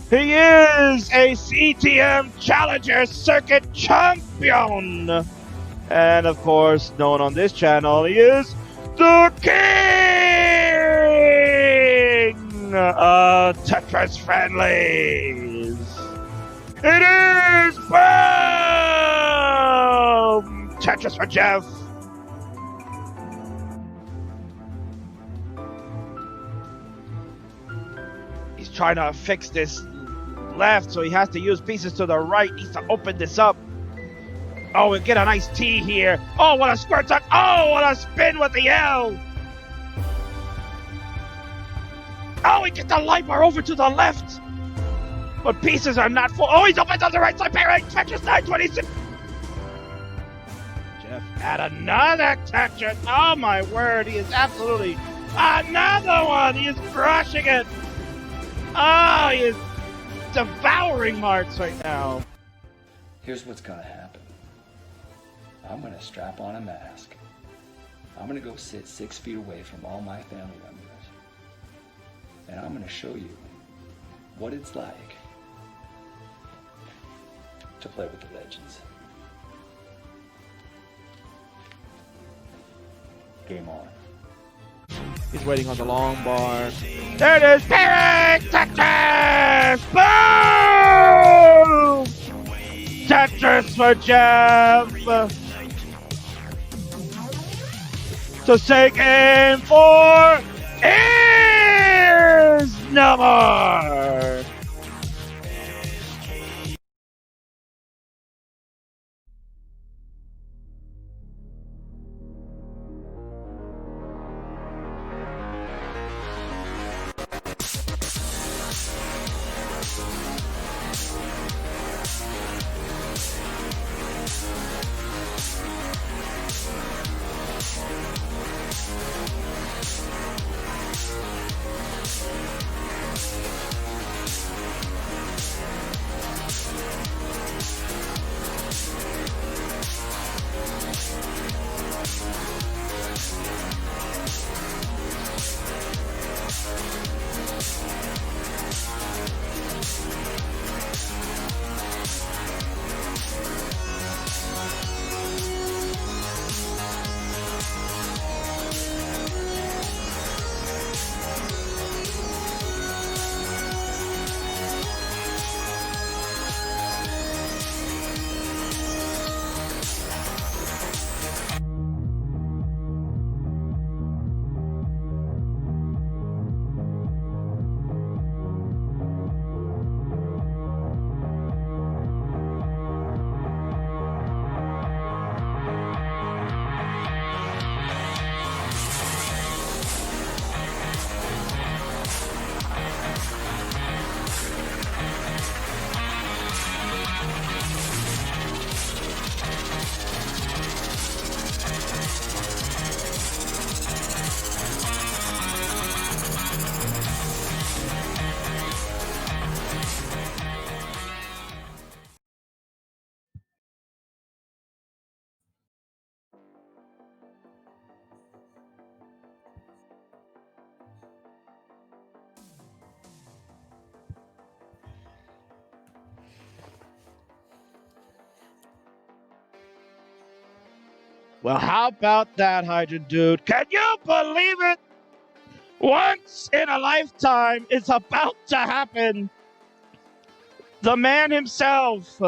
He is a CTM Challenger Circuit champion. And of course, known on this channel, he is the king of Tetris Friendlies. It is Boom Tetris for Jeff. He's trying to fix this left, so he has to use pieces to the right. Needs to open this up. Oh, and get a nice T here. Oh, what a square tuck. Oh, what a spin with the L. Oh, he gets the light bar over to the left. But pieces are not full. Oh, he's opened on the right side. Parry, Tetris 926. Jeff add another Tetris. Oh, my word. He is absolutely another one. He is crushing it. Oh, he is devouring marks right now. Here's what's gonna happen. I'm gonna strap on a mask. I'm gonna go sit 6 feet away from all my family members. And I'm gonna show you what it's like to play with the legends. Game on. He's waiting on the long bar. There it is! Parry! Tetris! Boom! Tetris for Jeff! To say game 4 is no more! Well, how about that, Hydrant Dude? Can you believe it? Once in a lifetime, it's about to happen. The man himself,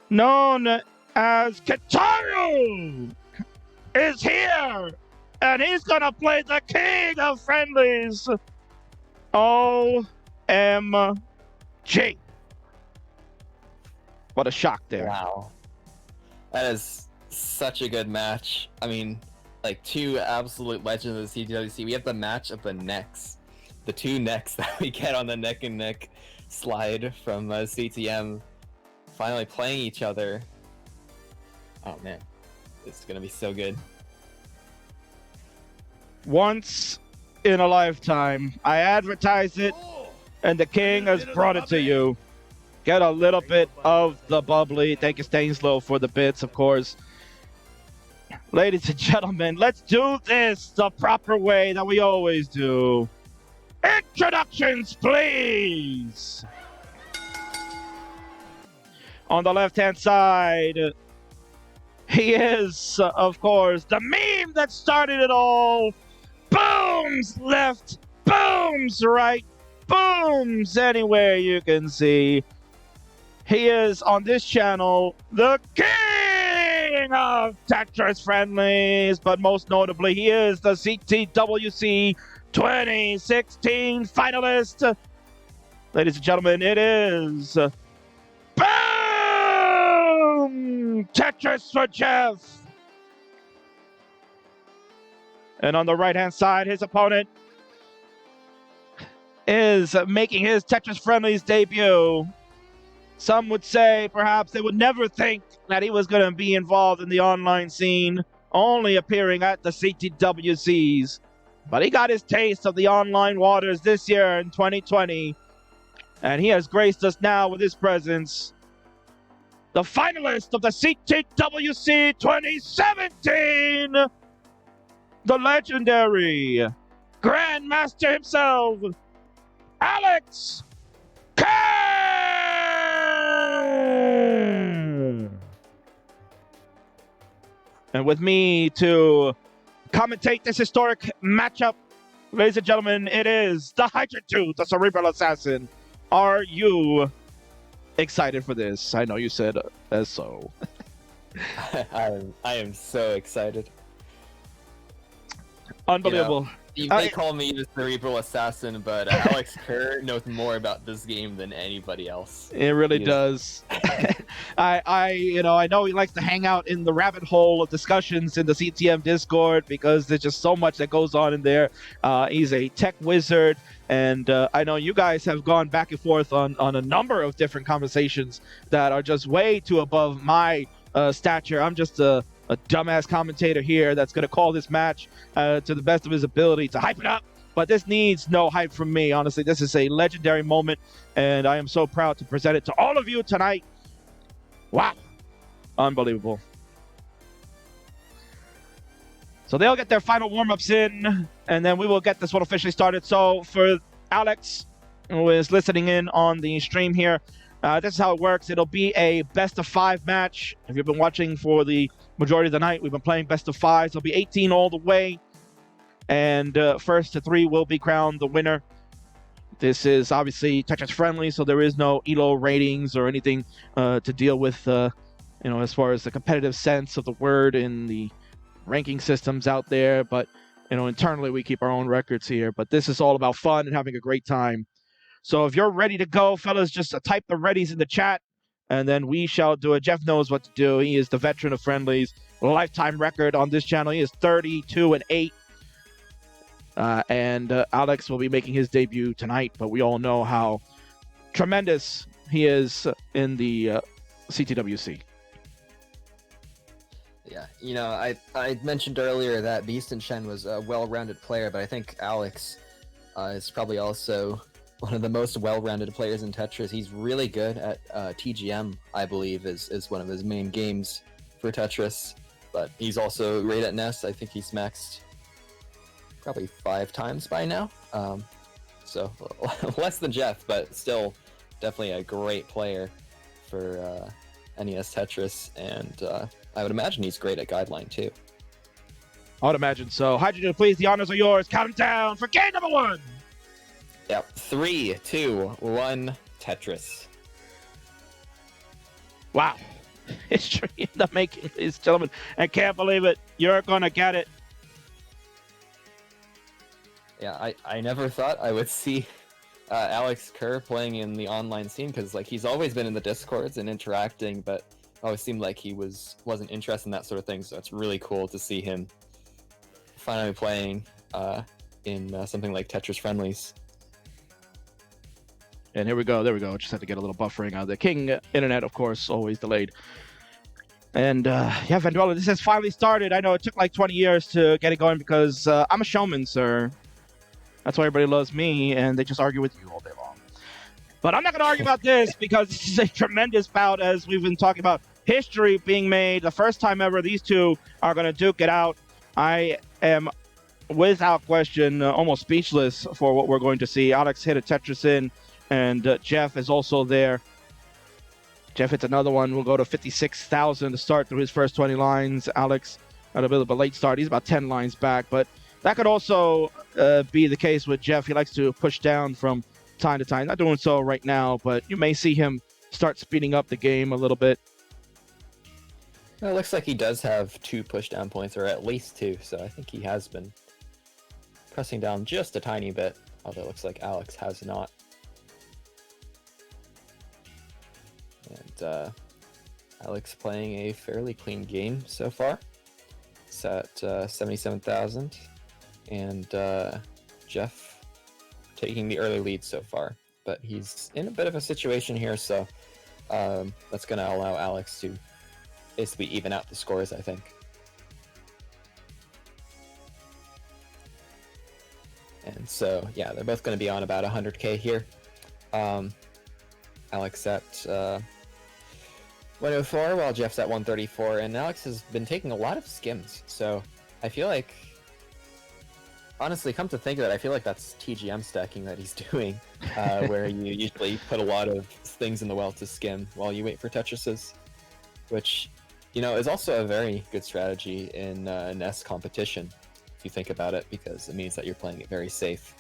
known as Kitaru, is here. And he's going to play the king of friendlies. OMG. What a shock there. Wow. That is such a good match. I mean, like, two absolute legends of the CTWC. We have the match of the necks. The two necks that we get on the neck and neck slide from CTM finally playing each other. Oh man, it's gonna be so good. Once in a lifetime. I advertised it, and the king has brought it to you. Get a little bit of the bubbly. Thank you, Stainslow, for the bits, of course. Ladies and gentlemen, let's do this the proper way that we always do. Introductions, please. On the left-hand side, he is, of course, the meme that started it all. Booms left, booms right, booms anywhere you can see. He is, on this channel, the king of Tetris Friendlies, but most notably, he is the CTWC 2016 finalist. Ladies and gentlemen, it is Boom Tetris for Jeff. And on the right-hand side, his opponent is making his Tetris Friendlies debut. Some would say perhaps they would never think that he was going to be involved in the online scene, only appearing at the CTWCs. But he got his taste of the online waters this year in 2020, and he has graced us now with his presence. The finalist of the CTWC 2017, the legendary Grandmaster himself, Alex Kerr! And with me to commentate this historic matchup, ladies and gentlemen, it is the Hydra Tooth, the Cerebral Assassin. Are you excited for this? I know you said as so. I am so excited. Unbelievable. You may call me the Cerebral Assassin, but Alex Kerr knows more about this game than anybody else. It really does. I know he likes to hang out in the rabbit hole of discussions in the CTM Discord because there's just so much that goes on in there. He's a tech wizard, and I know you guys have gone back and forth on a number of different conversations that are just way too above my stature. I'm just a dumbass commentator here that's going to call this match to the best of his ability to hype it up. But this needs no hype from me. Honestly, this is a legendary moment, and I am so proud to present it to all of you tonight. Wow. Unbelievable. So they'll get their final warm-ups in, and then we will get this one officially started. So for Alex, who is listening in on the stream here, this is how it works. It'll be a best-of-5 match. If you've been watching for the majority of the night, we've been playing best-of-5s. It'll be 18 all the way, and first to 3 will be crowned the winner. This is obviously Tetris friendly, so there is no ELO ratings or anything to deal with, as far as the competitive sense of the word in the ranking systems out there. But, internally we keep our own records here. But this is all about fun and having a great time. So if you're ready to go, fellas, just type the readies in the chat, and then we shall do it. Jeff knows what to do. He is the veteran of friendlies. Lifetime record on this channel. He is 32-8. And Alex will be making his debut tonight, but we all know how tremendous he is in the CTWC. Yeah, I mentioned earlier that Beast and Shen was a well-rounded player, but I think Alex is probably also one of the most well-rounded players in Tetris. He's really good at TGM, I believe, is one of his main games for Tetris. But he's also great at NES. I think he's maxed probably 5 times by now. So less than Jeff, but still definitely a great player for NES Tetris. And I would imagine he's great at Guideline too. I would imagine so. Hydrogen, please, the honors are yours. Count them down for game number 1. Yep. 3, 2, 1, Tetris. Wow. History in the making, ladies and gentlemen. I can't believe it. You're going to get it. Yeah, I never thought I would see Alex Kerr playing in the online scene, because he's always been in the Discords and interacting, but it always seemed like he wasn't interested in that sort of thing. So it's really cool to see him finally playing in something like Tetris Friendlies. And here we go. There we go. Just had to get a little buffering out of the King internet, of course, always delayed. And yeah, Vanduela, this has finally started. I know it took like 20 years to get it going because I'm a showman, sir. That's why everybody loves me, and they just argue with you all day long. But I'm not going to argue about this because this is a tremendous bout, as we've been talking about history being made. The first time ever these two are going to duke it out. I am, without question, almost speechless for what we're going to see. Alex hit a Tetris in, and Jeff is also there. Jeff hits another one. We'll go to 56,000 to start through his first 20 lines. Alex had a bit of a late start. He's about 10 lines back, but that could also be the case with Jeff. He likes to push down from time to time. Not doing so right now, but you may see him start speeding up the game a little bit. Well, it looks like he does have 2 push-down points, or at least 2, so I think he has been pressing down just a tiny bit, although it looks like Alex has not. And Alex playing a fairly clean game so far. It's at 77,000, and Jeff taking the early lead so far. But he's in a bit of a situation here, so that's going to allow Alex to basically even out the scores, I think. And so, yeah, they're both going to be on about 100k here. Alex at 104, while Jeff's at 134, and Alex has been taking a lot of skims, so I feel like, honestly, come to think of it, I feel like that's TGM stacking that he's doing, where you usually put a lot of things in the well to skim while you wait for Tetrises, which, you know, is also a very good strategy in NES competition, if you think about it, because it means that you're playing it very safe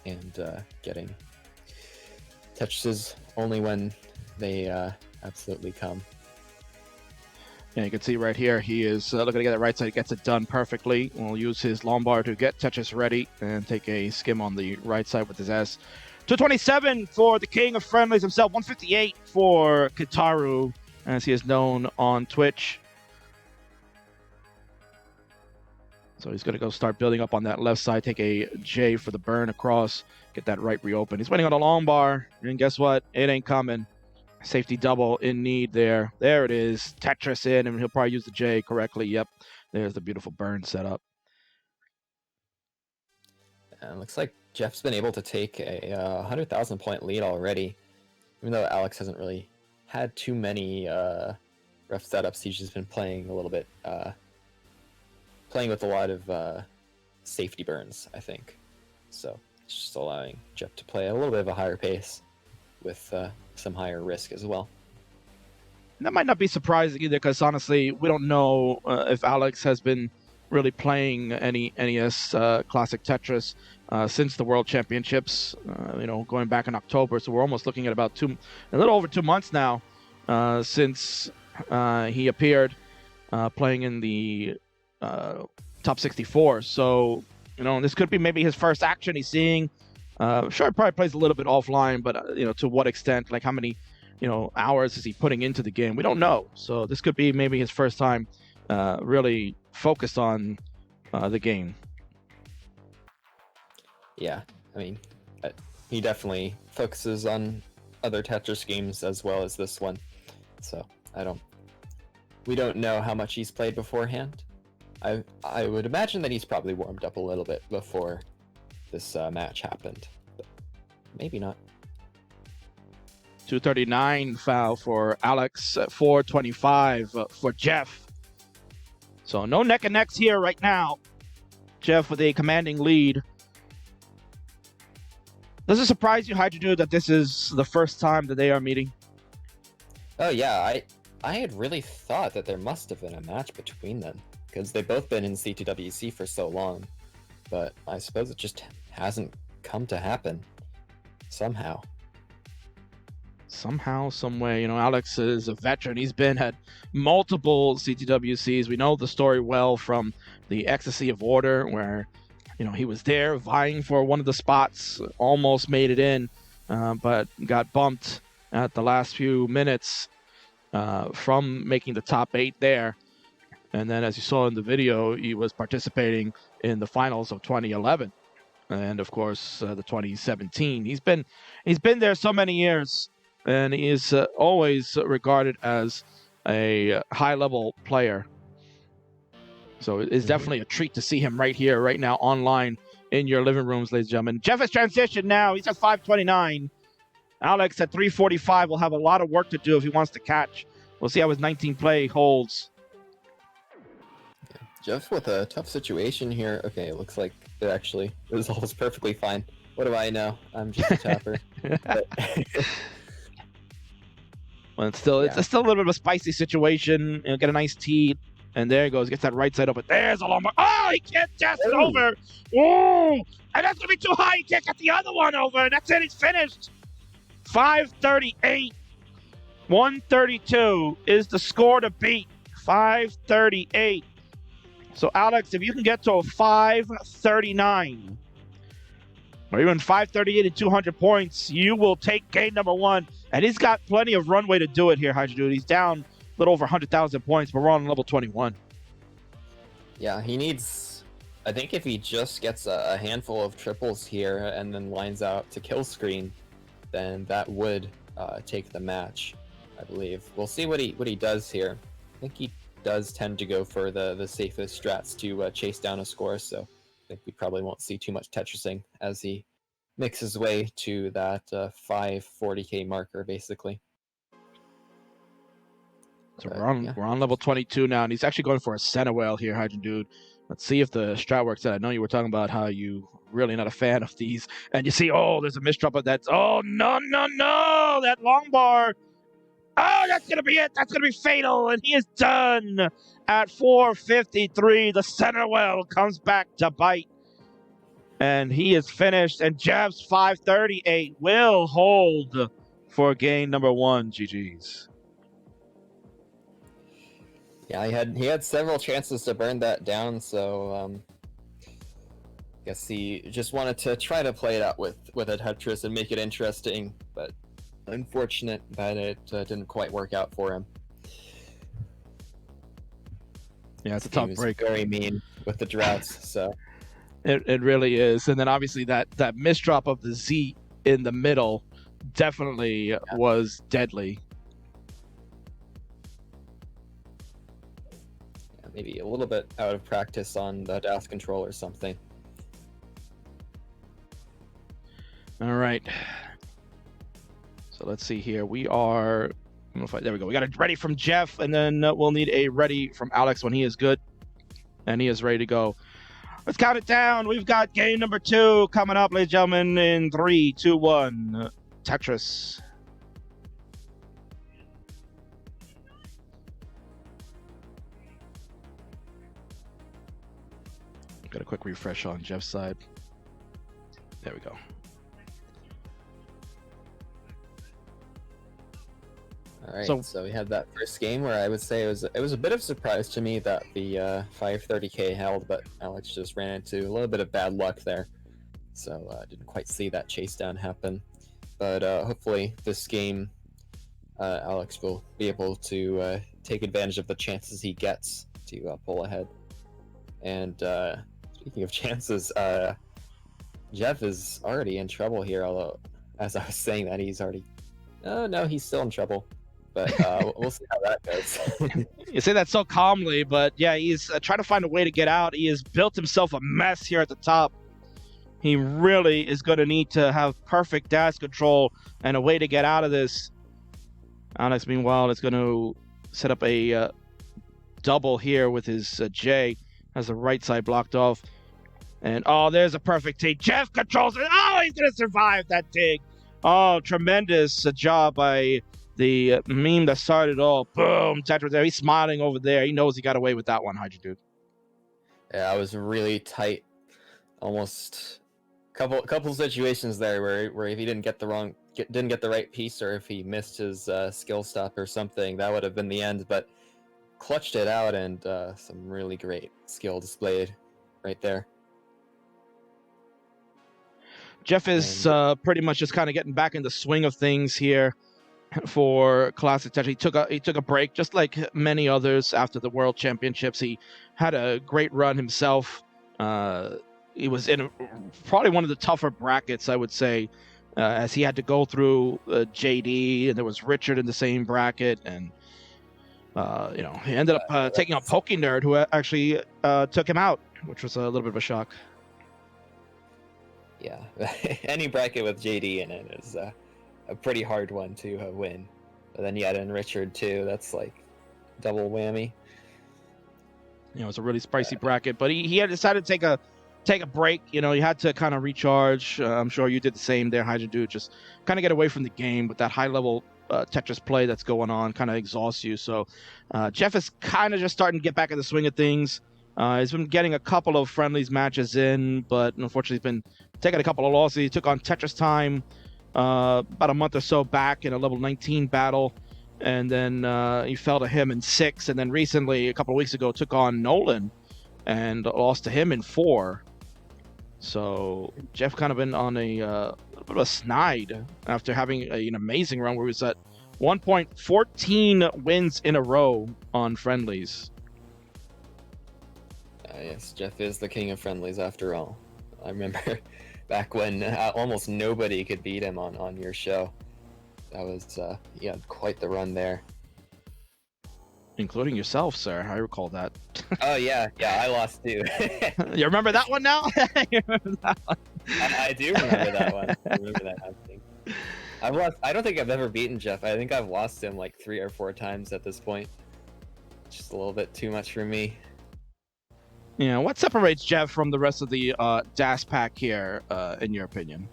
and getting Tetrises only when they absolutely come. Yeah, you can see right here, he is looking to get the right side, gets it done perfectly. We'll use his Lombard to get Tetris ready and take a skim on the right side with his S. 227 for the king of friendlies himself, 158 for Kitaru, as he is known on Twitch. So he's going to go start building up on that left side, take a J for the burn across, get that right reopened. He's waiting on a long bar, and guess what? It ain't coming. Safety double in need there. There it is. Tetris in, and he'll probably use the J correctly. Yep. There's the beautiful burn setup. And it looks like Jeff's been able to take a 100,000 point lead already, even though Alex hasn't really had too many rough setups. He's just been playing a little bit, playing with a lot of safety burns, I think. So it's just allowing Jeff to play at a little bit of a higher pace with some higher risk as well. That might not be surprising either, because honestly, we don't know if Alex has been really playing any NES Classic Tetris since the World Championships, going back in October. So we're almost looking at about a little over 2 months now since he appeared playing in the top 64. So, this could be maybe his first action he's seeing. Sure, he probably plays a little bit offline, but to what extent, like how many hours is he putting into the game? We don't know. So this could be maybe his first time really focused on the game. Yeah, I mean, he definitely focuses on other Tetris games as well as this one. So we don't know how much he's played beforehand. I would imagine that he's probably warmed up a little bit before this match happened, but maybe not. 239 foul for Alex, 425 for Jeff. So no neck and necks here right now. Jeff with a commanding lead. Does it surprise you, Hydra, that this is the first time that they are meeting? Oh yeah, I had really thought that there must have been a match between them, because they've both been in CTWC for so long, but I suppose it just hasn't come to happen somehow. Somehow, some way, Alex is a veteran. He's been at multiple CTWCs. We know the story well from the Ecstasy of Order, where, he was there vying for one of the spots, almost made it in, but got bumped at the last few minutes from making the top 8 there. And then, as you saw in the video, he was participating in the finals of 2011, and of course the 2017. He's been there so many years, and he is always regarded as a high-level player. So it's definitely a treat to see him right here, right now, online in your living rooms, ladies and gentlemen. Jeff has transitioned now. He's at 529. Alex at 345 will have a lot of work to do if he wants to catch. We'll see how his 19 play holds. Jeff's with a tough situation here. Okay, it looks like it was perfectly fine. What do I know? I'm just a tapper. But it's still, it's still a little bit of a spicy situation. Get a nice tee, and there he goes. Gets that right side open. There's a long bar. Oh, he can't dash it over. Oh, and that's gonna be too high. He can't get the other one over. And that's it. He's finished. 538. 132 is the score to beat. 538. So Alex, if you can get to a 539. Or even 538 and 200 points, you will take game number 1. And he's got plenty of runway to do it here, Hydra Dude. He's down a little over 100,000 points, but we're on level 21. Yeah, he needs... I think if he just gets a handful of triples here and then lines out to kill screen, then that would take the match, I believe. We'll see what he does here. I think he does tend to go for the safest strats to chase down a score, so I think we probably won't see too much Tetrising as he makes his way to that 540k marker, basically. So we're on level 22 now, and he's actually going for a center whale here, Hydrogen Dude. Let's see if the strat works out. I know you were talking about how you really not a fan of these, and you see, oh, there's a misdrop of that. Oh, no, that long bar. Oh, that's going to be it. That's going to be fatal, and he is done at 453. The center whale comes back to bite, and he is finished, and Jeff's 538 will hold for game number 1. GG's. Yeah, he had several chances to burn that down, so guess he just wanted to try to play it out with a Tetris and make it interesting, but unfortunate that it didn't quite work out for him. Yeah, it's a tough break. Very mean with the droughts, so it really is. And then obviously that misdrop of the Z in the middle definitely was deadly. Yeah, maybe a little bit out of practice on the DAS control or something. All right. So let's see here. We are... There we go. We got a ready from Jeff, and then we'll need a ready from Alex when he is good. And he is ready to go. Let's count it down. We've got game number 2 coming up, ladies and gentlemen, in 3, 2, 1. Tetris. Got a quick refresh on Jeff's side. There we go. All right, so we had that first game where I would say it was a bit of a surprise to me that the 530k held, but Alex just ran into a little bit of bad luck there, so didn't quite see that chase down happen. But hopefully this game, Alex will be able to take advantage of the chances he gets to pull ahead. And speaking of chances, Jeff is already in trouble here, although as I was saying that he's already... Oh no, he's still in trouble. But we'll see how that goes. You say that so calmly, but yeah, he's trying to find a way to get out. He has built himself a mess here at the top. He really is going to need to have perfect dash control and a way to get out of this. Alex, meanwhile, is going to set up a double here with his J. Has the right side blocked off. And, oh, there's a perfect T. Jeff controls it. Oh, he's going to survive that dig. Oh, tremendous job by the meme that started all. Boom, Tetris there. He's smiling over there. He knows he got away with that one, Hydra Dude. Yeah, I was really tight. Almost couple situations there where if he didn't get the right piece, or if he missed his skill stop or something, that would have been the end. But clutched it out, and some really great skill displayed right there. Jeff is pretty much just kind of getting back in the swing of things here for Classic Tetris. He took a break, just like many others after the World Championships. He had a great run himself. He was in probably one of the tougher brackets, I would say, as he had to go through JD, and there was Richard in the same bracket, and he ended up taking on Pokey Nerd, who actually took him out, which was a little bit of a shock. Yeah, any bracket with JD in it is a pretty hard one to win. But then you add in Richard too. That's like double whammy. It's a really spicy bracket. But he had decided to take a break. He had to kind of recharge. I'm sure you did the same there, Hydra Dude. Just kind of get away from the game with that high level Tetris play that's going on kind of exhausts you. So Jeff is kind of just starting to get back in the swing of things. He's been getting a couple of friendlies matches in, but unfortunately he's been taking a couple of losses. He took on Tetris Time about a month or so back in a level 19 battle, and then he fell to him in 6, and then recently, a couple of weeks ago, took on Nolan and lost to him in 4. So Jeff kind of been on a little bit of a snide after having an amazing run where he was at 1.14 wins in a row on friendlies. Yes, Jeff is the king of friendlies after all. I remember back when almost nobody could beat him on your show. That was, yeah, quite the run there. Including yourself, sir. I recall that. Oh, yeah, I lost too. You remember that one now? You remember that one? I do remember that one. I remember that happening. I don't think I've ever beaten Jeff. I think I've lost him like 3 or 4 times at this point. Just a little bit too much for me. Yeah, what separates Jeff from the rest of the DAS pack here, in your opinion?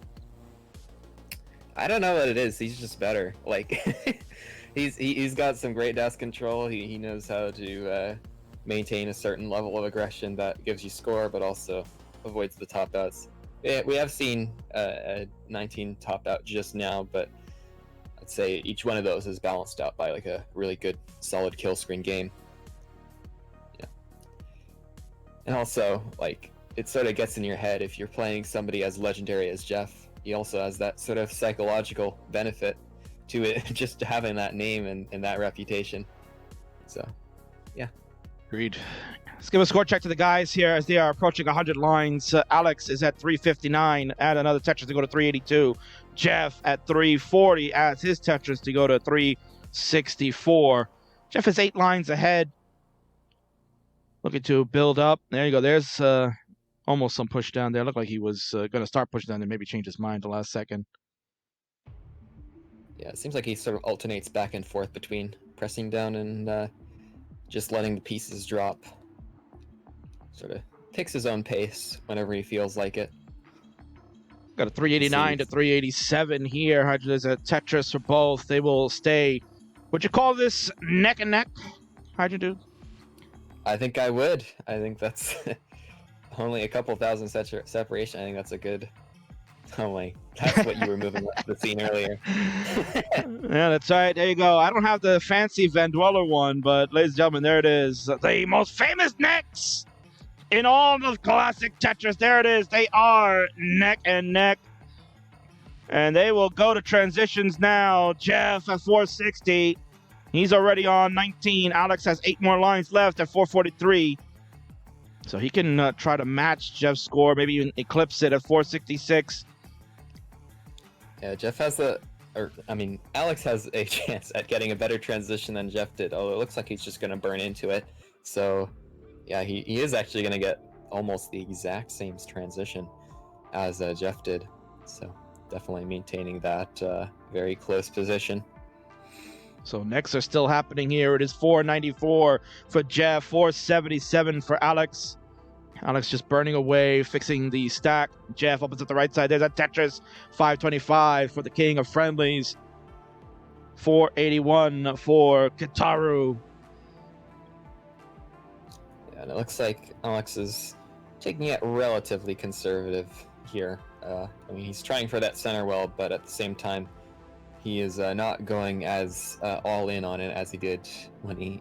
I don't know what it is. He's just better. Like, he's got some great DAS control. He knows how to maintain a certain level of aggression that gives you score, but also avoids the top outs. Yeah, we have seen a 19 top out just now, but I'd say each one of those is balanced out by like a really good, solid kill screen game. Yeah. And also, like, it sort of gets in your head if you're playing somebody as legendary as Jeff. He also has that sort of psychological benefit to it, just having that name and that reputation. So, yeah. Agreed. Let's give a score check to the guys here as they are approaching 100 lines. Alex is at 359, add another Tetris to go to 382. Jeff at 340 adds his Tetris to go to 364. Jeff is 8 lines ahead. Looking to build up. There you go. There's almost some push down there. Looked like he was going to start pushing down and maybe change his mind the last second. Yeah, it seems like he sort of alternates back and forth between pressing down and just letting the pieces drop. Sort of picks his own pace whenever he feels like it. Got a 389 to 387 here. There's a Tetris for both. They will stay. Would you call this neck and neck? How'd you do? I think I would. I think that's only a couple thousand separation. I think that's a good. Oh my, that's what you were moving up the scene earlier. Yeah, that's right. There you go. I don't have the fancy Van Dweller one, but ladies and gentlemen, there it is. The most famous necks in all of Classic Tetris. There it is. They are neck and neck. And they will go to transitions now. Jeff at 460. He's already on 19. Alex has 8 more lines left at 443. So he can try to match Jeff's score, maybe even eclipse it at 466. Yeah, Jeff has Alex has a chance at getting a better transition than Jeff did, although it looks like he's just going to burn into it. So, yeah, he is actually going to get almost the exact same transition as Jeff did. So, definitely maintaining that very close position. So necks are still happening here. It is 494 for Jeff, 477 for Alex. Alex just burning away, fixing the stack. Jeff opens at the right side. There's a Tetris, 525 for the king of friendlies. 481 for Kitaru. Yeah, and it looks like Alex is taking it relatively conservative here. I mean, he's trying for that center well, but at the same time, he is not going as all in on it as he did when he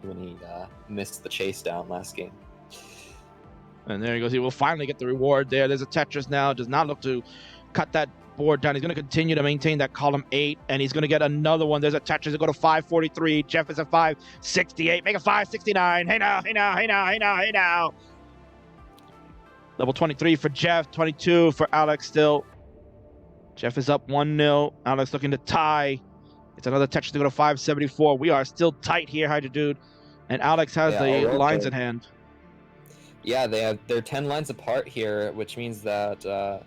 missed the chase down last game. And there he goes. He will finally get the reward there. There's a Tetris now. Does not look to cut that board down. He's going to continue to maintain that column 8, and he's going to get another one. There's a Tetris to go to 543. Jeff is at 568. Make it 569. Hey now, hey now, hey now, hey now, hey now. Level 23 for Jeff, 22 for Alex still. Jeff is up 1-0. Alex looking to tie. It's another Tetris to go to 574. We are still tight here, Hydra Dude. And Alex has the lines in hand. Yeah, they're 10 lines apart here, which means that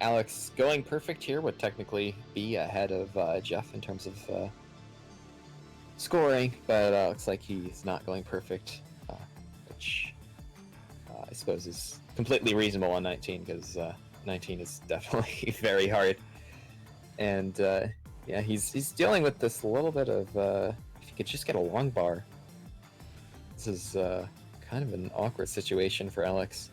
Alex going perfect here would technically be ahead of Jeff in terms of scoring, but looks like he's not going perfect, which I suppose is completely reasonable on 19, because 19 is definitely very hard. And Yeah, he's dealing with this little bit of if he could just get a long bar. This is kind of an awkward situation for Alex.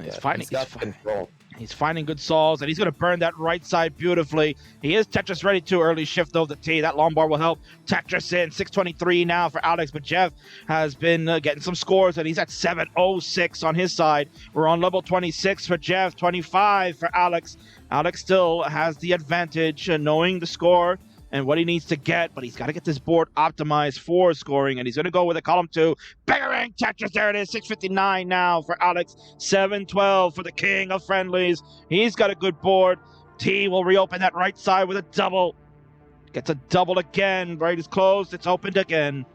He's got control. He's finding good solves, and he's going to burn that right side beautifully. He is Tetris ready to early shift over the T. That long bar will help Tetris in. 623 now for Alex, but Jeff has been getting some scores, and he's at 706 on his side. We're on level 26 for Jeff, 25 for Alex. Alex still has the advantage, knowing the score and what he needs to get, but he's got to get this board optimized for scoring, and he's going to go with a column 2. Bang Tetris, there it is, 659 now for Alex, 712 for the king of friendlies. He's got a good board. T will reopen that right side with a double. Gets a double again, right is closed, it's opened again.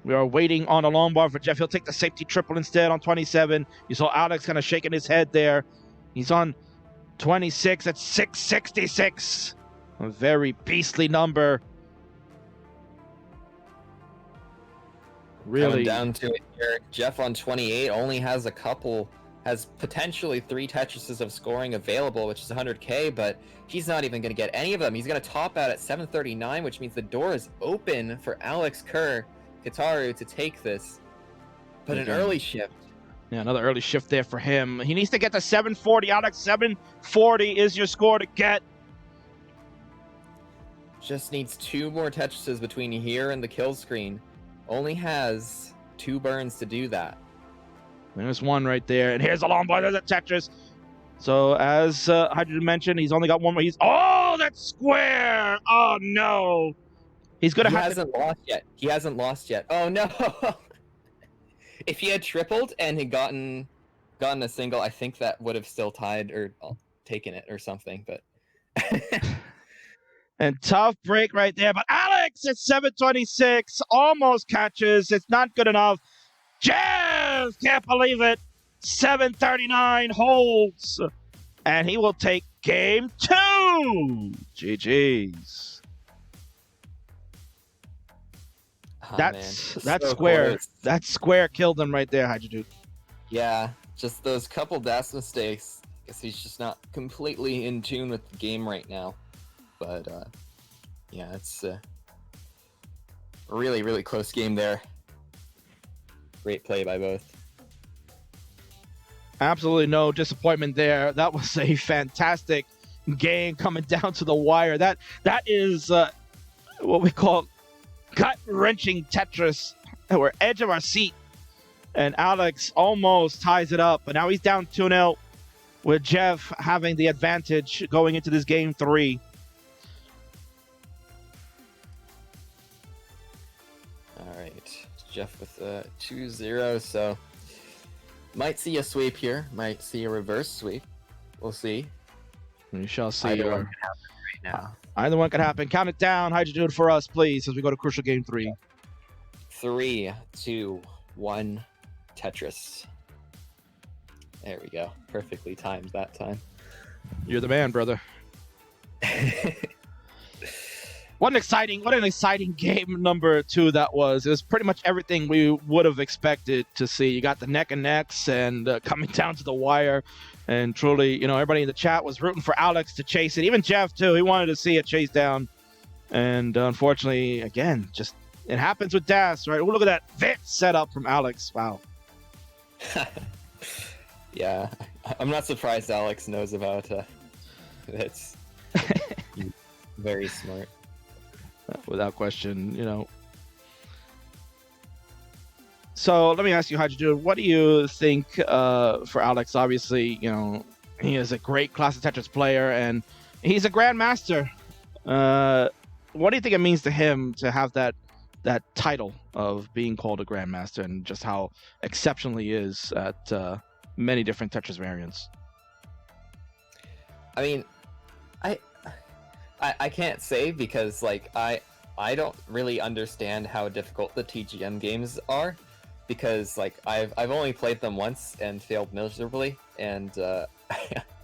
We are waiting on a long bar for Jeff. He'll take the safety triple instead on 27. You saw Alex kind of shaking his head there. He's on 26 at 666. A very beastly number. Really coming down to it here. Jeff on 28 only has has potentially 3 Tetrises of scoring available, which is 100k, but he's not even going to get any of them. He's going to top out at 739, which means the door is open for Alex Kerr, Kitaru, to take this. But an early shift. Yeah, another early shift there for him. He needs to get to 740. Alex, 740 is your score to get. Just needs 2 more Tetrises between here and the kill screen. Only has 2 burns to do that. There's one right there, and here's a long bar. There's a Tetris. So as Hydrogen mentioned, he's only got one more. Oh, that's square. Oh no, he's gonna have. He hasn't lost yet. He hasn't lost yet. Oh no. If he had tripled and had gotten a single, I think that would have still tied or taken it or something. But. And tough break right there. But Alex at 726 almost catches. It's not good enough. Jeff, can't believe it. 739 holds. And he will take game 2. GG's. Oh, that's so square. close. That square killed him right there, Hydrodude. Yeah, just those couple dash mistakes. Guess he's just not completely in tune with the game right now. But yeah, it's a really, really close game there. Great play by both. Absolutely no disappointment there. That was a fantastic game coming down to the wire. That is what we call gut-wrenching Tetris. We're edge of our seat. And Alex almost ties it up, but now he's down 2-0 with Jeff having the advantage going into this game 3. Jeff with 2-0, so might see a sweep here, might see a reverse sweep. We'll see. We shall see. Either one can happen right now. Either one can happen. Count it down. How'd you do it for us, please, as we go to crucial game 3? 3, 2, 1, Tetris. There we go. Perfectly timed that time. You're the man, brother. What an exciting game number 2 that was. It was pretty much everything we would have expected to see. You got the neck and necks and coming down to the wire. And truly, everybody in the chat was rooting for Alex to chase it. Even Jeff, too. He wanted to see it chase down. And unfortunately, again, just it happens with Das, right? Look at that Vit setup from Alex. Wow. Yeah, I'm not surprised Alex knows about that's very smart. Without question, So let me ask you, how'd you do? What do you think for Alex? Obviously, he is a great Classic Tetris player, and he's a Grandmaster. What do you think it means to him to have that title of being called a Grandmaster, and just how exceptional he is at many different Tetris variants? I mean, I can't say because I don't really understand how difficult the TGM games are, because I've only played them once and failed miserably, and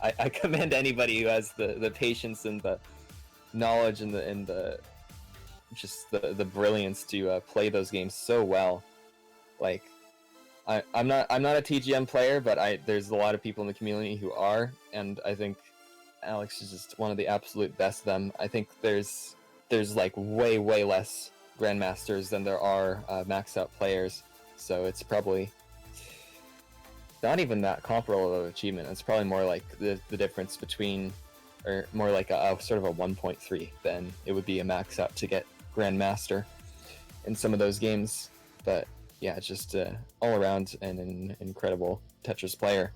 I commend anybody who has the patience and the knowledge and the brilliance to play those games so well. I'm not a TGM player, but there's a lot of people in the community who are, and I think Alex is just one of the absolute best of them. I think there's like way less grandmasters than there are maxed out players, so it's probably not even that comparable of achievement. It's probably more like the difference between, or more like a sort of a 1.3 than it would be a max out to get grandmaster in some of those games. But yeah, just all around an incredible Tetris player.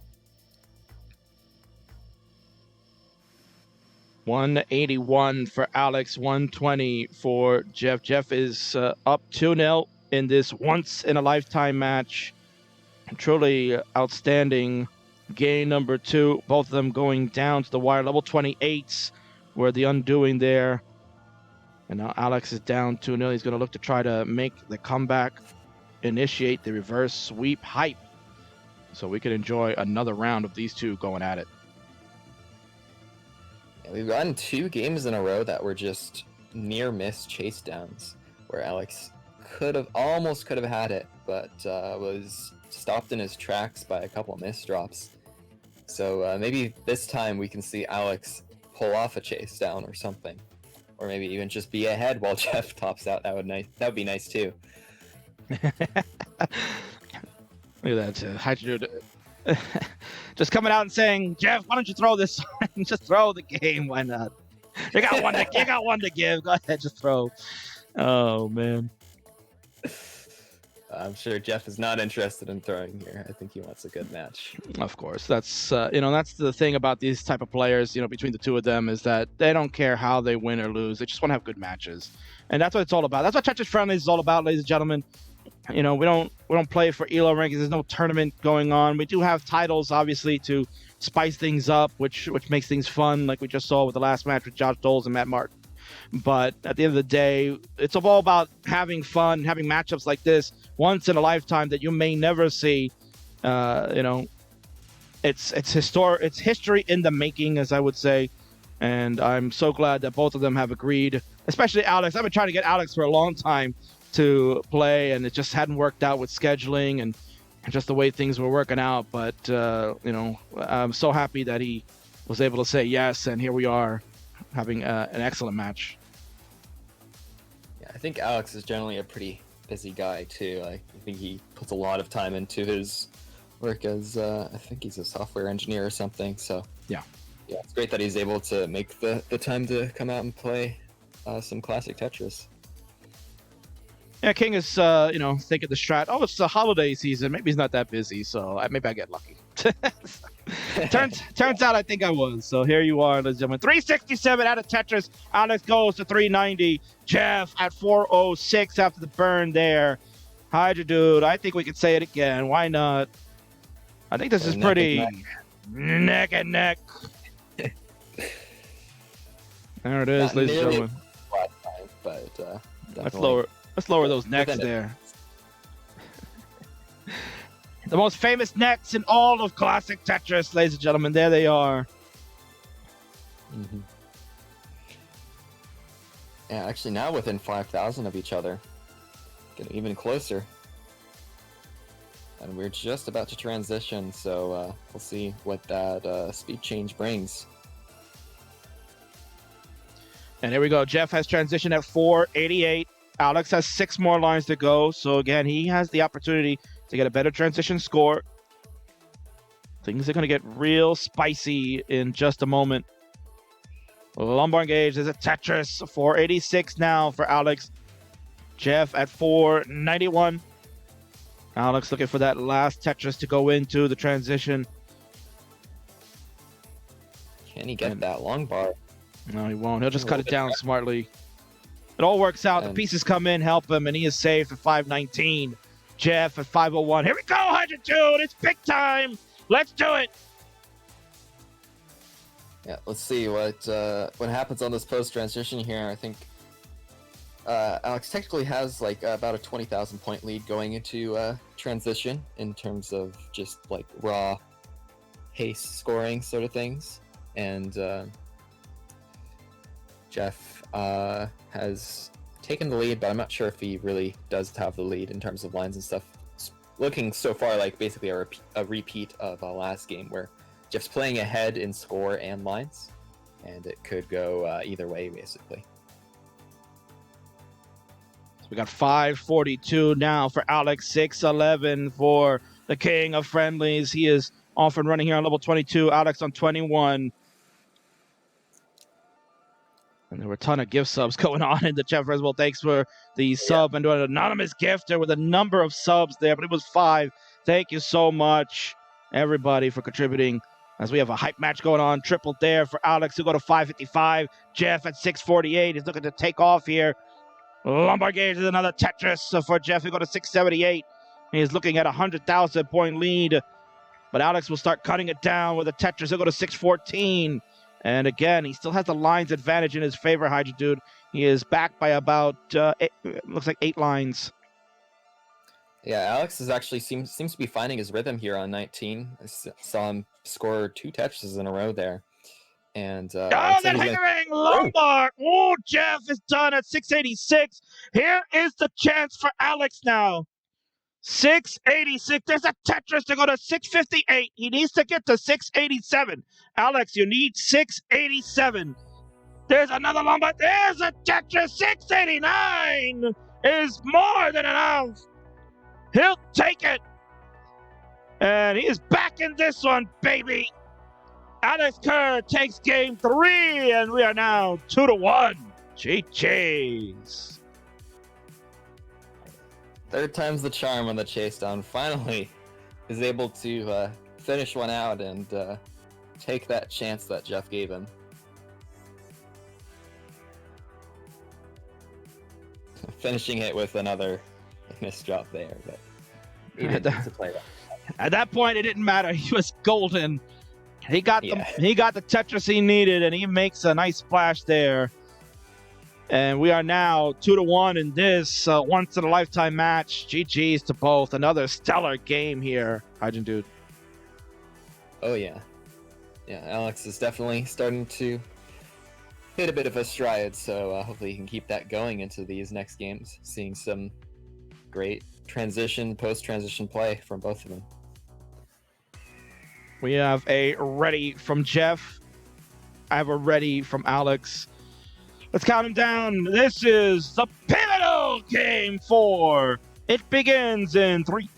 181 for Alex, 120 for Jeff. Jeff is up 2-0 in this once-in-a-lifetime match. Truly outstanding game number 2. Both of them going down to the wire. Level 28s were the undoing there. And now Alex is down 2-0. He's going to look to try to make the comeback, initiate the reverse sweep hype, so we can enjoy another round of these two going at it. We've gotten 2 games in a row that were just near-miss chase downs, where Alex almost could have had it, but was stopped in his tracks by a couple miss drops. So maybe this time we can see Alex pull off a chase down or something, or maybe even just be ahead while Jeff tops out. That would be nice too. Look at that, Hydro just coming out and saying, Jeff, why don't you throw this? Just throw the game. Why not? You got one to give. Go ahead, just throw. Oh man. I'm sure Jeff is not interested in throwing here. I think he wants a good match. Of course, that's that's the thing about these type of players. Between the two of them is that they don't care how they win or lose. They just want to have good matches, and that's what it's all about. That's what Tetris Friendlies is all about, ladies and gentlemen. We don't play for ELO rankings. There's no tournament going on. We do have titles, obviously, to spice things up, which makes things fun, like we just saw with the last match with Josh Doles and Matt Martin. But at the end of the day, it's all about having fun, having matchups like this once in a lifetime that you may never see. It's history in the making, as I would say. And I'm so glad that both of them have agreed, especially Alex. I've been trying to get Alex for a long time to play, and it just hadn't worked out with scheduling and just the way things were working out. But I'm so happy that he was able to say yes, and here we are having an excellent match. Yeah, I think Alex is generally a pretty busy guy too. I think he puts a lot of time into his work as I think he's a software engineer or something. So yeah, it's great that he's able to make the time to come out and play some classic Tetris. Yeah, King is, thinking the strat. Oh, it's the holiday season. Maybe he's not that busy, so maybe I get lucky. Turns out I think I was. So here you are, ladies and gentlemen. 367 out of Tetris. Alex goes to 390. Jeff at 406 after the burn there. Hydra Dude, I think we could say it again. Why not? I think this is pretty neck and neck. There it is, Not ladies and gentlemen. Time, but Let's lower those necks there. The most famous necks in all of classic Tetris, ladies and gentlemen. There they are. Mm-hmm. Yeah, actually now within 5,000 of each other. Getting even closer. And we're just about to transition, so we'll see what that speed change brings. And here we go. Jeff has transitioned at 488. Alex has 6 more lines to go. So again, he has the opportunity to get a better transition score. Things are going to get real spicy in just a moment. Lumbar engage. There's a Tetris. 486 now for Alex. Jeff at 491. Alex looking for that last Tetris to go into the transition. Can he get that long bar? No, he won't. He'll just cut it down smartly. It all works out. The pieces come in, help him, and he is safe at 519. Jeff at 501. Here we go, 102. It's big time. Let's do it. Yeah, let's see what happens on this post transition here. I think Alex technically has like about a 20,000 point lead going into transition in terms of just like raw haste scoring sort of things, and Jeff has taken the lead, but I'm not sure if he really does have the lead in terms of lines and stuff. It's looking so far like basically a repeat of last game where Jeff's playing ahead in score and lines, and it could go either way, basically. So we got 542 now for Alex, 611 for the king of friendlies. He is off and running here on level 22. Alex on 21. And there were a ton of gift subs going on in the chat as well. Thanks for the sub and an anonymous gifter with a number of subs there, but it was 5. Thank you so much, everybody, for contributing. As we have a hype match going on, triple there for Alex, who go to 555. Jeff at 648. He's looking to take off here. Lombard gauge is another Tetris for Jeff, who go to 678. He's looking at a 100,000 point lead. But Alex will start cutting it down with a Tetris. He'll go to 614. And again, he still has the lines advantage in his favor, Hydra Dude. He is back by about, looks like 8 lines. Yeah, Alex is actually seems to be finding his rhythm here on 19. I saw him score 2 Tetrises in a row there. And that hanging Lombard. Oh, Jeff is done at 686. Here is the chance for Alex now. 686. There's a Tetris to go to 658. He needs to get to 687. Alex, you need 687. There's another Lombard. There's a Tetris. 689 is more than enough. He'll take it. And he is back in this one, baby. Alex Kerr takes game 3, and we are now 2-1. GG's. Third time's the charm on the chase down. Finally is able to finish one out and take that chance that Jeff gave him. Finishing it with another missed drop there, but he didn't get to play that. At that point, it didn't matter. He was golden. He got the Tetris he needed, and he makes a nice splash there. And we are now 2-1 in this once-in-a-lifetime match. GG's to both. Another stellar game here, Hygiene Dude. Oh, yeah. Yeah, Alex is definitely starting to hit a bit of a stride, so hopefully he can keep that going into these next games. Seeing some great transition, post-transition play from both of them. We have a ready from Jeff. I have a ready from Alex. Let's count him down. This is the pivotal game 4. It begins in 3,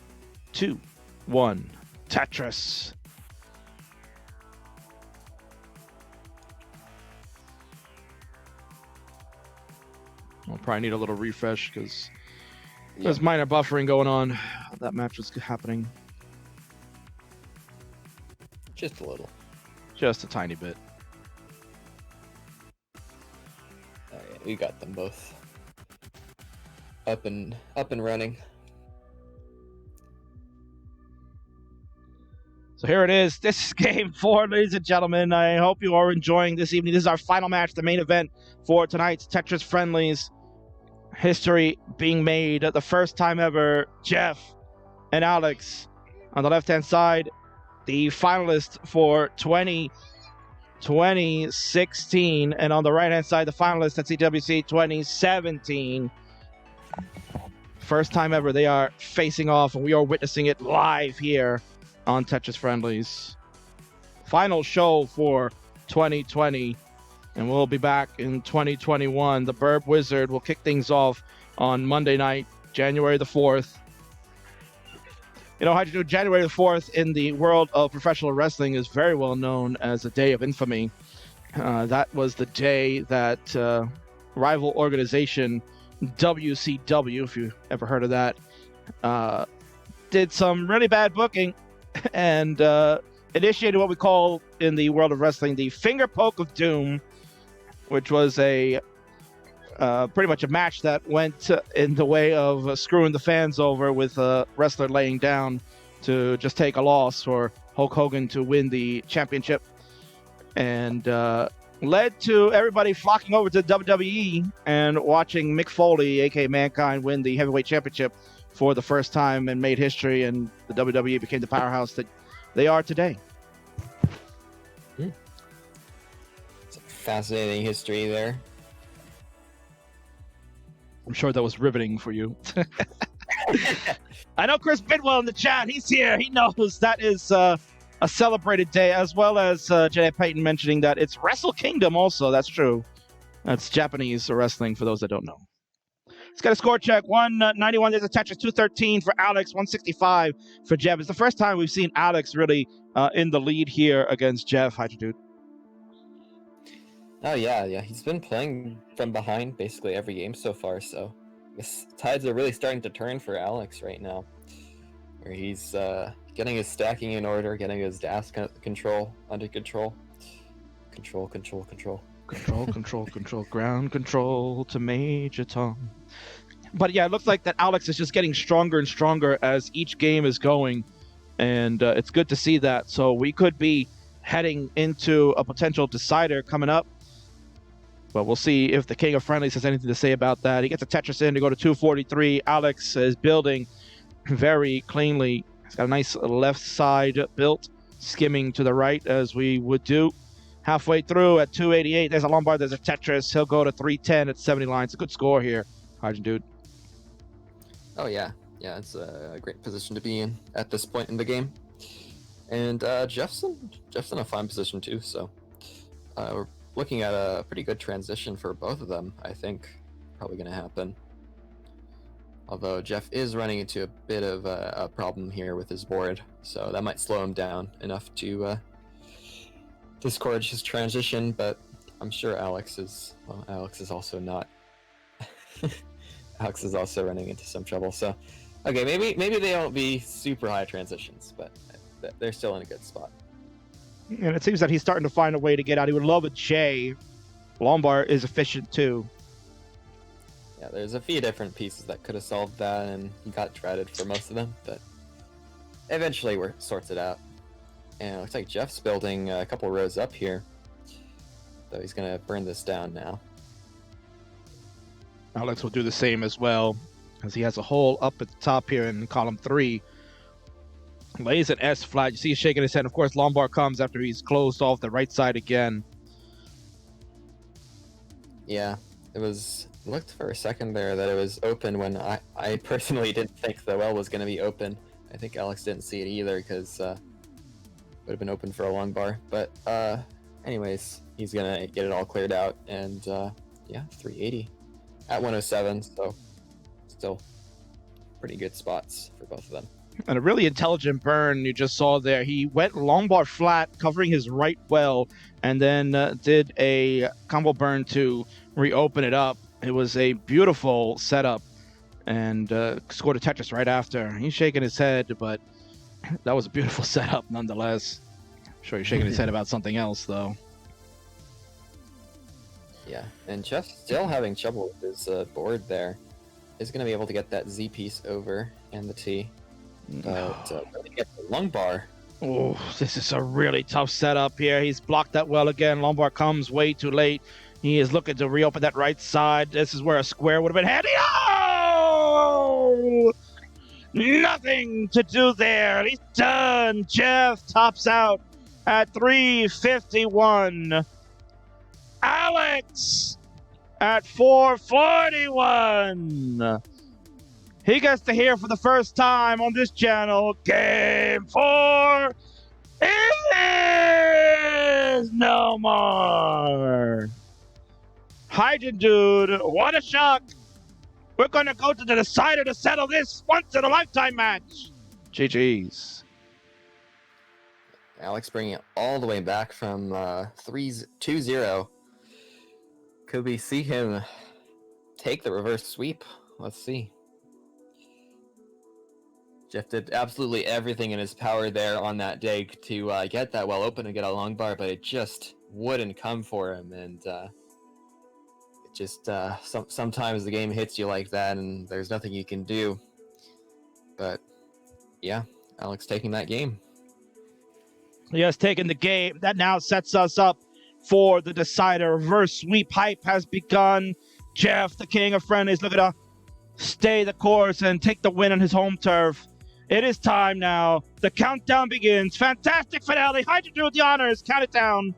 2, 1. Tetris. I'll probably need a little refresh because there's minor buffering going on. That match was happening. Just a little. Just a tiny bit. Oh, yeah, we got them both up and running. So here it is. This is game 4, ladies and gentlemen. I hope you are enjoying this evening. This is our final match, the main event for tonight's Tetris Friendlies. History being made. The first time ever, Jeff and Alex on the left-hand side, the finalist for 2016, and on the right-hand side, the finalist at CTWC 2017. First time ever they are facing off, and we are witnessing it live here on Tetris Friendlies. Final show for 2020, and we'll be back in 2021. The Burb Wizard will kick things off on Monday night, January the 4th. You know, how to do January the 4th in the world of professional wrestling is very well known as a day of infamy. That was the day that rival organization WCW, if you ever heard of that, did some really bad booking and initiated what we call in the world of wrestling the finger poke of doom, which was a pretty much a match that went in the way of screwing the fans over, with a wrestler laying down to just take a loss for Hulk Hogan to win the championship, and led to everybody flocking over to WWE and watching Mick Foley, aka Mankind, win the heavyweight championship for the first time, and made history, and the WWE became the powerhouse that they are today. It's a fascinating history there. I'm sure that was riveting for you. I know Chris Bidwell in the chat. He's here. He knows that is a a celebrated day, as well as Jay Payton mentioning that it's Wrestle Kingdom also. That's true. That's Japanese wrestling for those that don't know. Let's get a score check. 191, there's a Tetris. 213 for Alex. 165 for Jeff. It's the first time we've seen Alex really in the lead here against Jeff. How'd you do? Oh, yeah. He's been playing from behind basically every game so far, so the tides are really starting to turn for Alex right now, where he's getting his stacking in order, getting his dash control under control. Control. Ground control to Major Tom. But yeah, it looks like that Alex is just getting stronger and stronger as each game is going, and it's good to see that. So we could be heading into a potential decider coming up. But we'll see if the King of Friendlies has anything to say about that. He gets a Tetris in to go to 243. Alex is building very cleanly. He's got a nice left side built, skimming to the right as we would do. Halfway through at 288, there's a Lombard, there's a Tetris. He'll go to 310 at 70 lines. A good score here, Arjun dude. Oh, yeah. Yeah, it's a great position to be in at this point in the game. And Jeff's in a fine position too, so we're looking at a pretty good transition for both of them, I think. Probably going to happen. Although Jeff is running into a bit of a problem here with his board, so that might slow him down enough to discourage his transition, but I'm sure Alex is also not. Alex is also running into some trouble, so okay, maybe they won't be super high transitions, but they're still in a good spot. And it seems that he's starting to find a way to get out. He would love a J. Lombard is efficient too. Yeah, there's a few different pieces that could have solved that, and he got dreaded for most of them, but eventually sorts it out. And it looks like Jeff's building a couple rows up here, though he's going to burn this down now. Alex will do the same as well, as he has a hole up at the top here in column 3. Lays an S flat. You see he's shaking his head. Of course, Lombard comes after he's closed off the right side again. Yeah, it looked for a second there that it was open when I personally didn't think the well was going to be open. I think Alex didn't see it either because it would have been open for a long bar. But anyways, he's going to get it all cleared out. And yeah, 380 at 107. So still pretty good spots for both of them. And a really intelligent burn you just saw there. He went Lombard flat, covering his right well, and then did a combo burn to reopen it up. It was a beautiful setup, and scored a Tetris right after. He's shaking his head, but that was a beautiful setup nonetheless. I'm sure he's shaking his head about something else, though. Yeah, and Jeff's still having trouble with his board there. He's going to be able to get that Z piece over and the T. But really get the lung bar. Oh, this is a really tough setup here. He's blocked that well again. Lombard comes way too late. He is looking to reopen that right side. This is where a square would have been handy. Oh! Nothing to do there. He's done. Jeff tops out at 351. Alex at 441. He gets to hear for the first time on this channel, Game 4 is no more. Hydrogen dude, what a shock. We're going to go to the decider to settle this once-in-a-lifetime match. GG's. Alex bringing it all the way back from 2-0. Could we see him take the reverse sweep? Let's see. Jeff did absolutely everything in his power there on that day to get that well open and get a long bar, but it just wouldn't come for him. And it just sometimes the game hits you like that, and there's nothing you can do. But yeah, Alex taking that game. He has taken the game. That now sets us up for the decider. Reverse sweep hype has begun. Jeff, the King of Friendlies, looking to stay the course and take the win on his home turf. It is time now. The countdown begins. Fantastic finale. How'd you do with the honors? Count it down.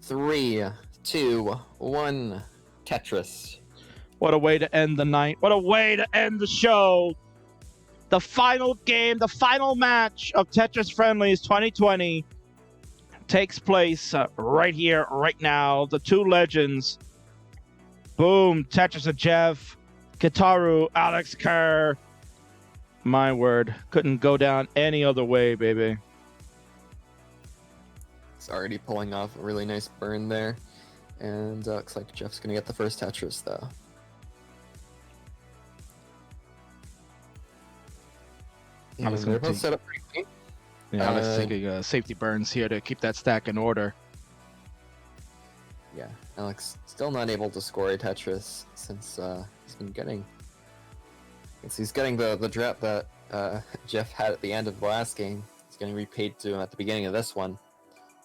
3, 2, 1. Tetris. What a way to end the night. What a way to end the show. The final game, the final match of Tetris Friendlies 2020 takes place right here, right now. The two legends, Boom Tetris and Jeff, Kitaru, Alex Kerr. My word, couldn't go down any other way, baby. It's already pulling off a really nice burn there. And looks like Jeff's going to get the first Tetris, though. I was They're gonna both set up pretty clean. Yeah, let's take safety burns here to keep that stack in order. Yeah, Alex still not able to score a Tetris since he's getting the drop that Jeff had at the end of the last game. He's getting repaid to him at the beginning of this one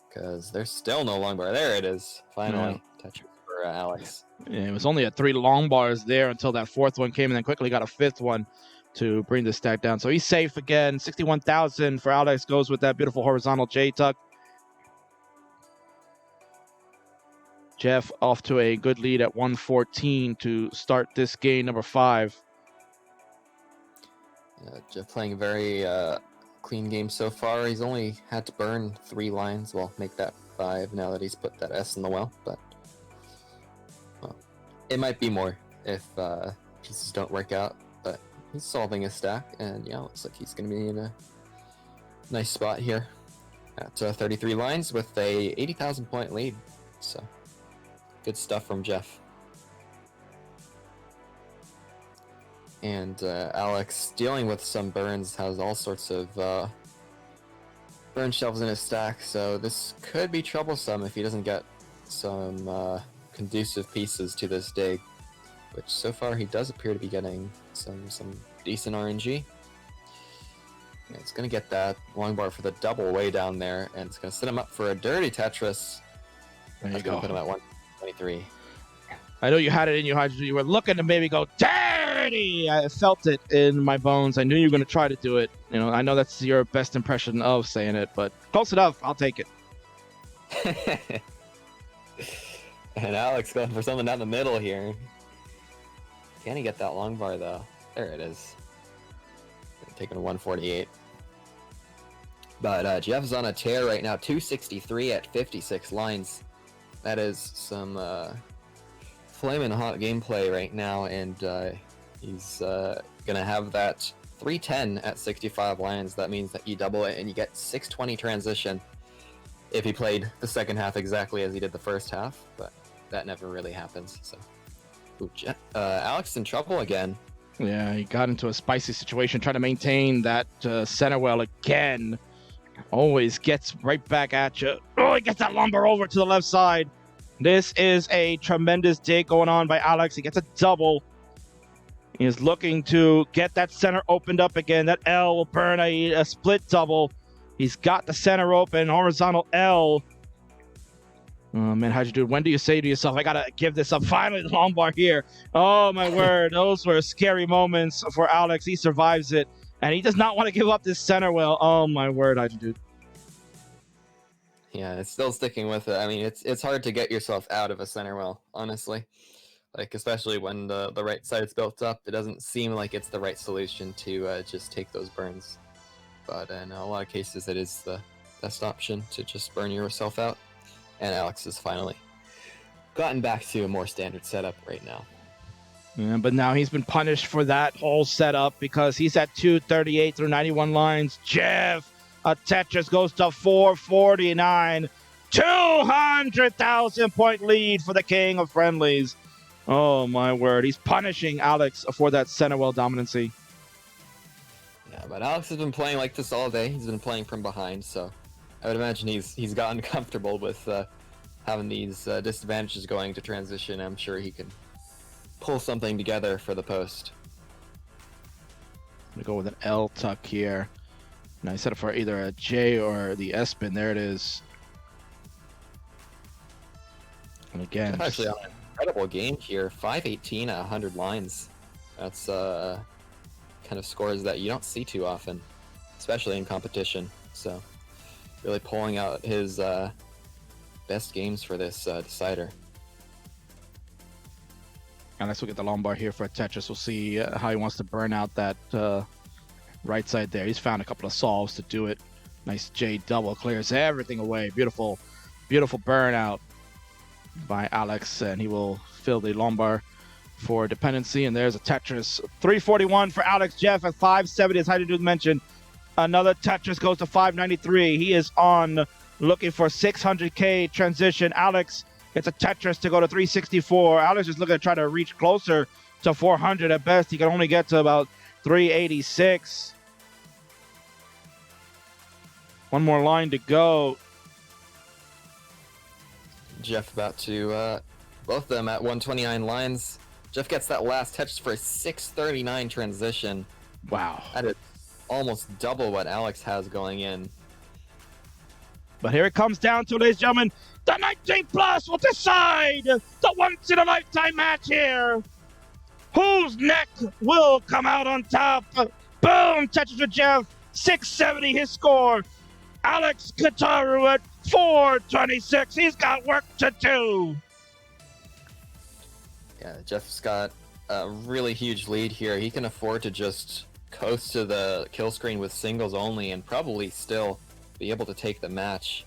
because there's still no long bar. There it is, finally, Tetris for Alex. Yeah, it was only at 3 long bars there until that fourth one came, and then quickly got a fifth one to bring the stack down. So he's safe again. 61,000 for Alex goes with that beautiful horizontal J-tuck. Jeff off to a good lead at 114 to start this game number 5. Jeff playing a very clean game so far. He's only had to burn 3 lines. Well, make that 5 now that he's put that S in the well. But well, it might be more if pieces don't work out. But he's solving his stack, and yeah, looks like he's going to be in a nice spot here at 33 lines with a 80,000 point lead. So good stuff from Jeff. And Alex, dealing with some burns, has all sorts of burn shelves in his stack, so this could be troublesome if he doesn't get some conducive pieces to this dig, which so far he does appear to be getting some decent RNG. And it's going to get that long bar for the double way down there, and it's going to set him up for a dirty Tetris. There you That's going go. to put him at 123. I know you had it in you. You were looking to maybe go dirty. I felt it in my bones. I knew you were going to try to do it. You know, I know that's your best impression of saying it, but close enough. I'll take it. And Alex going for something down the middle here. Can he get that long bar though? There it is. Taking a 148. But Jeff's on a tear right now. 263 at 56 lines. That is some flaming hot gameplay right now, and he's gonna have that 310 at 65 lines. That means that you double it and you get 620 transition if he played the second half exactly as he did the first half, but that never really happens. So Alex in trouble again. Yeah, he got into a spicy situation trying to maintain that center well again. Always gets right back at you. Oh, he gets that lumber over to the left side. This is a tremendous dig going on by Alex. He gets a double. He is looking to get that center opened up again. That L will burn a split double. He's got the center open, horizontal L. Oh, man, how'd you do? When do you say to yourself, I got to give this up? Finally, the long bar here. Oh, my word. Those were scary moments for Alex. He survives it, and he does not want to give up this center well. Oh, my word, how'd you do? Yeah, it's still sticking with it. I mean, it's hard to get yourself out of a center well, honestly. Like, especially when the right side's built up, it doesn't seem like it's the right solution to just take those burns. But in a lot of cases, it is the best option to just burn yourself out. And Alex has finally gotten back to a more standard setup right now. Yeah, but now he's been punished for that whole setup because he's at 238 through 91 lines. Jeff, a Tetris goes to 449. 200,000 point lead for the king of friendlies. Oh, my word. He's punishing Alex for that center well dominancy. Yeah, but Alex has been playing like this all day. He's been playing from behind, so I would imagine he's gotten comfortable with having these disadvantages going to transition. I'm sure he can pull something together for the post. I'm going to go with an L tuck here. Now I set it for either a J or the S spin. There it is. And again, Actually, on an incredible game here. 518 at 100 lines. That's kind of scores that you don't see too often, especially in competition. So really pulling out his best games for this decider. and let's look at the long bar here for Tetris. We'll see how he wants to burn out that right side there. He's found a couple of solves to do it. Nice J double, clears everything away. Beautiful, beautiful burnout by Alex, and he will fill the lumbar for dependency. And there's a Tetris 341 for Alex. Jeff at 570, as Hydra Dude mentioned. Another Tetris goes to 593. He is on looking for 600K transition. Alex gets a Tetris to go to 364. Alex is looking to try to reach closer to 400 at best. He can only get to about 386. One more line to go. Jeff about to, both of them at 129 lines. Jeff gets that last Tetris for a 639 transition. Wow. That is almost double what Alex has going in. But here it comes down to, ladies and gentlemen, the 19 plus will decide the once-in-a-lifetime match here. Whose neck will come out on top? Boom! Tetris with Jeff, 670 his score. Alex Kitaru at 426. He's got work to do. Yeah, Jeff's got a really huge lead here. He can afford to just coast to the kill screen with singles only and probably still be able to take the match.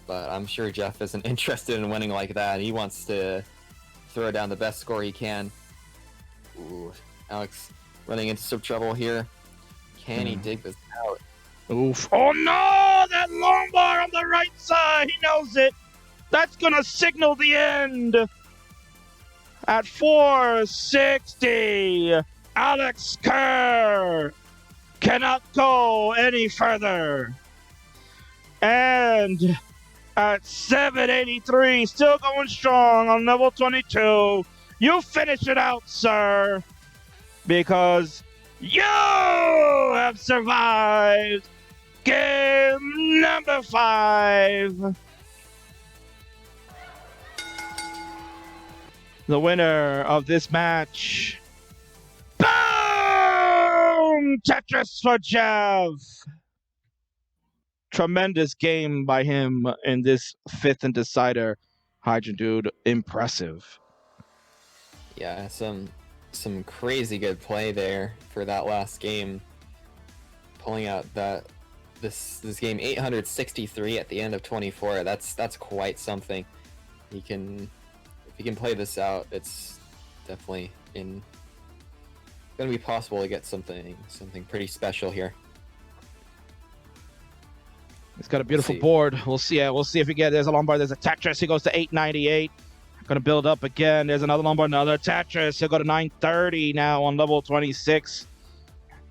But I'm sure Jeff isn't interested in winning like that. He wants to throw down the best score he can. Ooh, Alex running into some trouble here. Can he dig this out? Oof. Oh no! That long bar on the right side! He knows it! That's gonna signal the end! At 460, Alex Kerr cannot go any further. And at 783, still going strong on level 22. You finish it out, sir, because you have survived game number 5. The winner of this match, Boom Tetris for Jeff. Tremendous game by him in this 5th and decider. Hydra Dude, impressive. Yeah, some crazy good play there for that last game. Pulling out that this game 863 at the end of 24. That's quite something. If he can play this out, it's definitely gonna be possible to get something pretty special here. He's got a beautiful board. We'll see. We'll see if we get. There's a Lombard. There's a Tetris. He goes to 898. Going to build up again. There's another Lombard. Another Tetris. He'll go to 930 now on level 26.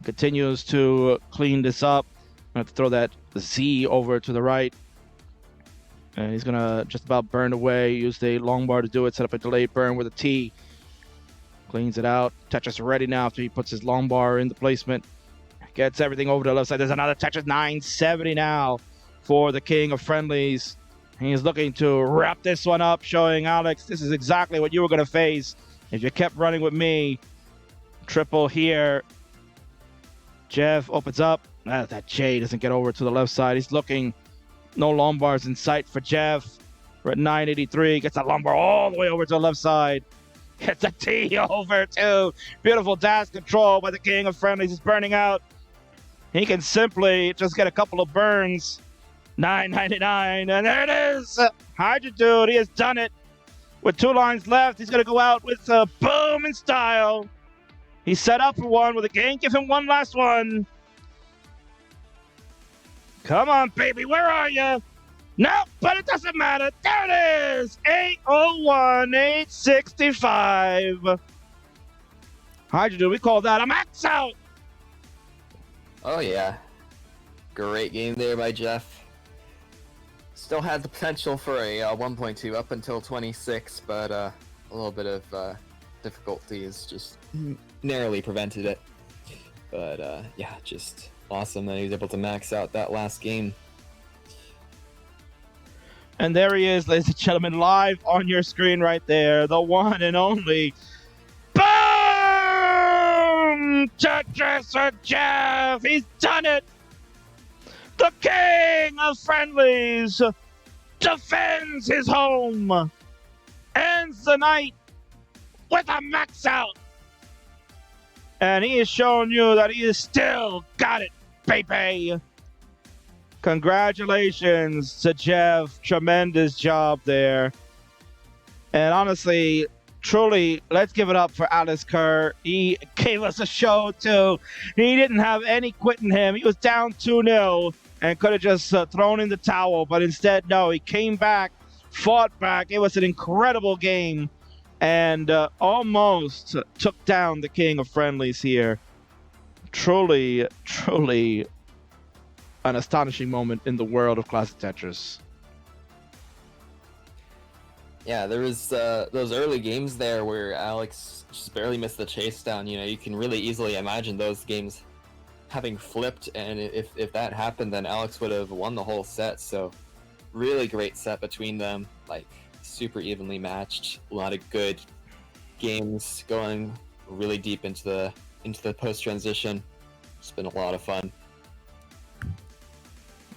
Continues to clean this up. I'm going to throw that Z over to the right. And he's going to just about burn away. Use the long bar to do it. Set up a delayed burn with a T. Cleans it out. Tetris ready now after he puts his long bar in the placement. Gets everything over to the left side. There's another Tetris. 970 now for the king of friendlies. He's looking to wrap this one up, showing Alex this is exactly what you were going to face if you kept running with me. Triple here. Jeff opens up. That J doesn't get over to the left side. He's looking. No Lombars in sight for Jeff. We're at 983. Gets that Lombard all the way over to the left side. Gets a T over too. Beautiful dash control by the king of friendlies. He's burning out. He can simply just get a couple of burns. 999, and there it is. Hydra Dude, he has done it. With 2 lines left, he's going to go out with a boom in style. He's set up for one with a game. Give him one last one. Come on, baby, where are you? No, but it doesn't matter. There it is. 801, 865. Hydra Dude, we call that a max out. Oh yeah, great game there by Jeff. Still had the potential for a 1.2 up until 26, but a little bit of difficulties just narrowly prevented it. But yeah, just awesome that he was able to max out that last game. And there he is, ladies and gentlemen, live on your screen right there, the one and only Boom Tetris for Jeff. He's done it. The king of friendlies defends his home, ends the night with a max out. And he is showing you that he is still got it, baby. Congratulations to Jeff. Tremendous job there. And honestly, truly, let's give it up for Alex Kerr. He gave us a show, too. He didn't have any quit in him. He was down 2-0 and could have just thrown in the towel. But instead, no, he came back, fought back. It was an incredible game and almost took down the king of friendlies here. Truly, truly an astonishing moment in the world of Classic Tetris. Yeah, there was those early games there where Alex just barely missed the chase down. You know, you can really easily imagine those games having flipped, and if that happened, then Alex would have won the whole set. So really great set between them, like super evenly matched. A lot of good games going really deep into the post transition. It's been a lot of fun.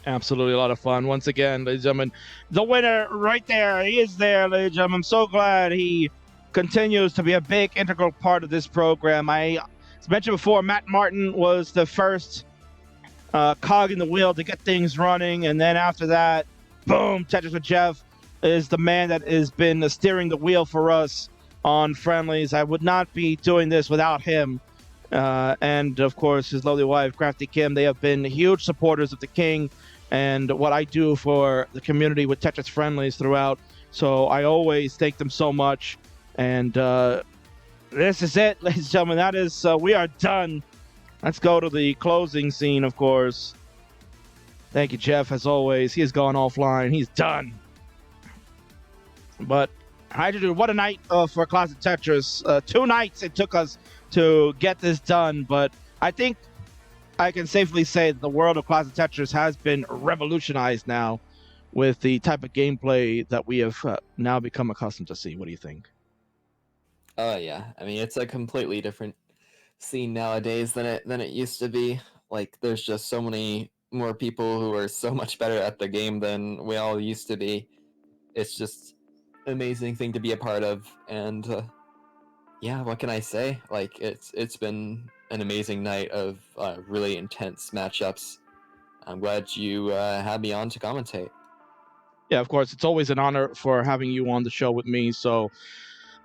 Absolutely a lot of fun. Once again, ladies and gentlemen, the winner right there. He is there, ladies and gentlemen. I'm so glad he continues to be a big integral part of this program. As mentioned before, Matt Martin was the first cog in the wheel to get things running. And then after that, boom, Tetris with Jeff is the man that has been steering the wheel for us on friendlies. I would not be doing this without him. And, of course, his lovely wife, Crafty Kim. They have been huge supporters of the King and what I do for the community with Tetris Friendlies throughout. So I always thank them so much. And this is it, ladies and gentlemen. That is, we are done. Let's go to the closing scene, of course. Thank you, Jeff, as always. He has gone offline. He's done. But, Hydra, what a night for Classic Tetris. 2 nights it took us to get this done, but I think I can safely say that the world of Classic Tetris has been revolutionized now with the type of gameplay that we have now become accustomed to see. What do you think? Oh yeah, I mean it's a completely different scene nowadays than it used to be. Like there's just so many more people who are so much better at the game than we all used to be. It's just an amazing thing to be a part of, and yeah, what can I say? Like it's been an amazing night of really intense matchups. I'm glad you had me on to commentate. Yeah, of course, it's always an honor for having you on the show with me. So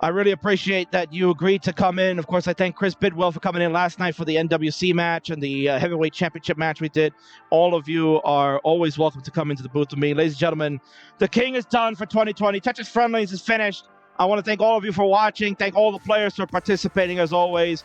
I really appreciate that you agreed to come in. Of course, I thank Chris Bidwell for coming in last night for the NWC match and the heavyweight championship match we did. All of you are always welcome to come into the booth with me. Ladies and gentlemen, the King is done for 2020. Tetris Friendlies is finished. I want to thank all of you for watching. Thank all the players for participating as always.